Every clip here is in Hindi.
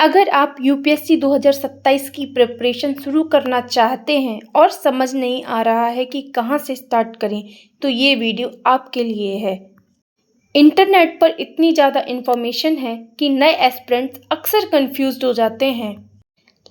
अगर आप यूपीएससी 2027 की प्रिपरेशन शुरू करना चाहते हैं और समझ नहीं आ रहा है कि कहाँ से स्टार्ट करें, तो ये वीडियो आपके लिए है। इंटरनेट पर इतनी ज़्यादा इन्फॉर्मेशन है कि नए एस्पिरेंट्स अक्सर कंफ्यूज्ड हो जाते हैं।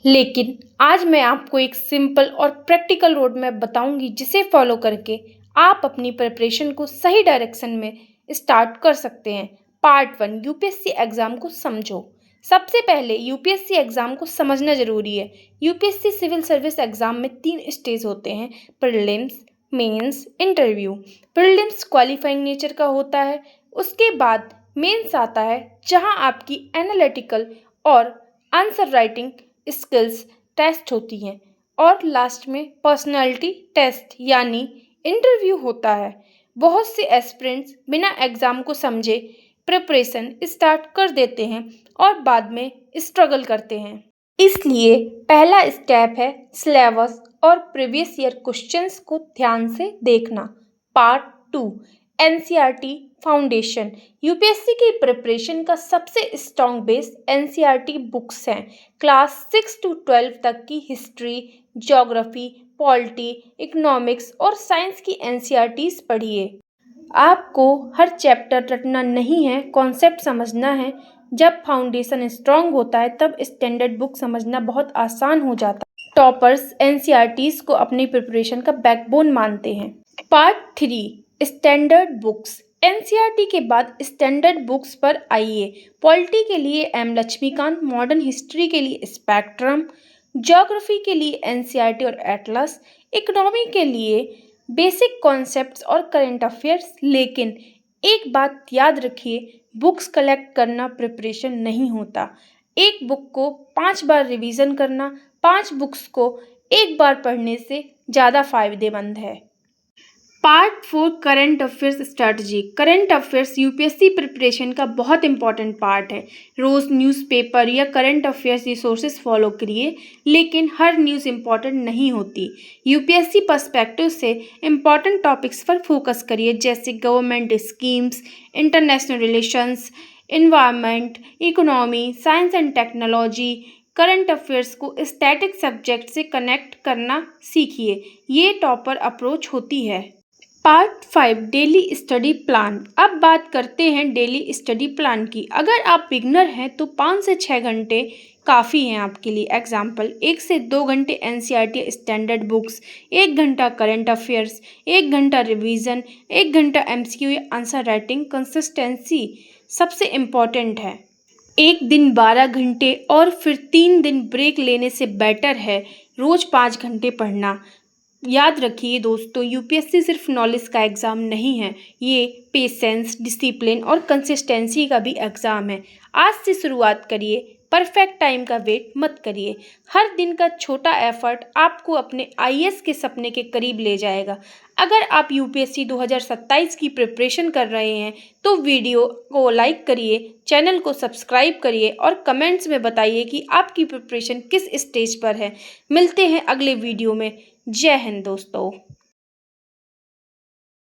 लेकिन आज मैं आपको एक सिंपल और प्रैक्टिकल रोड मैप बताऊंगी, जिसे फॉलो करके आप अपनी प्रिपरेशन को सही डायरेक्शन में स्टार्ट कर सकते हैं। पार्ट 1, यूपीएससी एग्ज़ाम को समझो। सबसे पहले यूपीएससी एग्ज़ाम को समझना ज़रूरी है। यूपीएससी सिविल सर्विस एग्ज़ाम में 3 स्टेज होते हैं: prelims, mains, interview. Prelims qualifying nature का होता है। उसके बाद मेंस आता है, जहां आपकी एनालिटिकल और आंसर राइटिंग स्किल्स टेस्ट होती हैं। और लास्ट में पर्सनालिटी टेस्ट यानी इंटरव्यू होता है। बहुत से एस्पिरेंट्स बिना एग्ज़ाम को समझे प्रिपरेशन स्टार्ट कर देते हैं और बाद में स्ट्रगल करते हैं। इसलिए पहला स्टेप है सिलेबस और प्रीवियस ईयर क्वेश्चंस को ध्यान से देखना। Part 2, NCERT foundation. यूपीएससी की प्रिपरेशन का सबसे स्ट्रॉन्ग बेस एनसीईआरटी बुक्स हैं। क्लास 6 to 12 तक की हिस्ट्री, ज्योग्राफी, पॉलिटी, इकोनॉमिक्स और साइंस की एनसीईआरटीज पढ़िए। आपको हर चैप्टर रटना नहीं है, कॉन्सेप्ट समझना है। जब फाउंडेशन स्ट्रांग होता है तब स्टैंडर्ड बुक समझना बहुत आसान हो जाता है। टॉपर्स एनसीईआरटीज को अपनी प्रिपरेशन का बैकबोन मानते हैं। Part 3, standard books. एनसीईआरटी के बाद स्टैंडर्ड बुक्स पर आइए। पॉलिटी के लिए एम लक्ष्मीकांत, मॉडर्न हिस्ट्री के लिए स्पेक्ट्रम, ज्योग्राफी के लिए एनसीईआरटी और एटलस, इकोनॉमी के लिए बेसिक कॉन्सेप्ट्स और करंट अफेयर्स। लेकिन एक बात याद रखिए, बुक्स कलेक्ट करना प्रिपरेशन नहीं होता। एक बुक को 5 बार रिवीजन करना 5 बुक्स को एक बार पढ़ने से ज़्यादा फायदेमंद है। Part 4, current affairs strategy. Current affairs UPSC preparation का बहुत इंपॉर्टेंट पार्ट है। रोज़ न्यूज़पेपर या करंट अफेयर्स रिसोर्सेज फॉलो करिए, लेकिन हर न्यूज़ इंपॉर्टेंट नहीं होती। यूपीएससी पर्सपेक्टिव से इंपॉर्टेंट टॉपिक्स पर फोकस करिए, जैसे government schemes, international relations, environment, economy, science and technology. Current affairs को स्टैटिक सब्जेक्ट से कनेक्ट करना सीखिए, ये टॉपर अप्रोच होती है। Part 5, daily study plan. अब बात करते हैं डेली स्टडी प्लान की। अगर आप बिगनर हैं तो 5 से 6 घंटे काफ़ी हैं आपके लिए। एग्जाम्पल, 1 से 2 घंटे एनसीईआरटी स्टैंडर्ड बुक्स, 1 घंटा करंट अफेयर्स, 1 घंटा रिवीजन, 1 घंटा एमसीक्यू या आंसर राइटिंग। कंसिस्टेंसी सबसे इम्पॉर्टेंट है। एक दिन 12 घंटे और फिर 3 दिन ब्रेक लेने से बेटर है रोज़ 5 घंटे पढ़ना। याद रखिए दोस्तों, यूपीएससी सिर्फ नॉलेज का एग्ज़ाम नहीं है, ये पेशेंस, डिसिप्लिन और कंसिस्टेंसी का भी एग्ज़ाम है। आज से शुरुआत करिए, परफेक्ट टाइम का वेट मत करिए। हर दिन का छोटा एफर्ट आपको अपने आईएएस के सपने के करीब ले जाएगा। अगर आप यूपीएससी 2027 की प्रिपरेशन कर रहे हैं तो वीडियो को लाइक करिए, चैनल को सब्सक्राइब करिए और कमेंट्स में बताइए कि आपकी प्रिपरेशन किस स्टेज पर है। मिलते हैं अगले वीडियो में। जय हिंद दोस्तों।